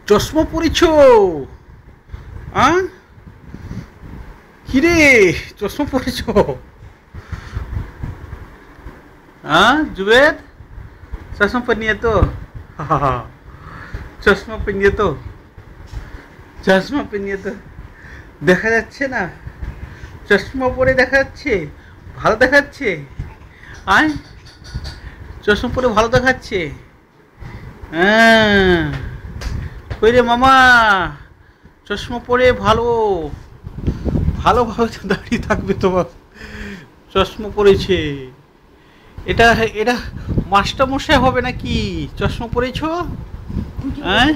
চশমা পরেছো? কিরে, চশমা পরেছো? जुबेद, चश्मा पहनिए तो। हाँ, চশমা পরিয়ে তো, চশমা পরিয়ে তো দেখা যাচ্ছে না? চশমা পরে দেখা যাচ্ছে, ভালো দেখাচ্ছে। আয়, চশমা পরে ভালো দেখাচ্ছে। হ্যাঁ, কই রে মামা, চশমা পরে ভালো, ভালোভাবে দাঁড়িয়ে থাকবে তোমার। চশমা পরেছে, এটা এটা মাস্টার মশাই হবে নাকি? চশমা পরেছো? হ্যাঁ,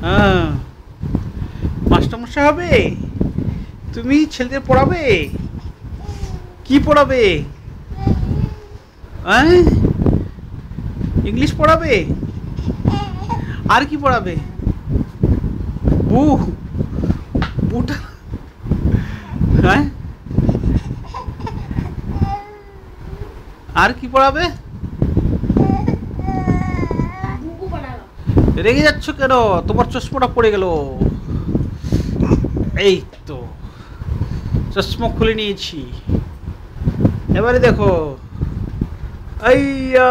হ্যাঁ, মাস্টার মশাই হবে? তুমি ছেলেদের পড়াবে? কি পড়াবে? হ্যাঁ, ইংলিশ পড়াবে? আর কি পড়াবে? বু, বুটা, হ্যাঁ, আর কি পড়াবে? রেগে যাচ্ছ কেন? তোমার চশমাটা পড়ে গেল। এই তো চশমা খুলে নিয়েছি, এবারে দেখো। আইয়া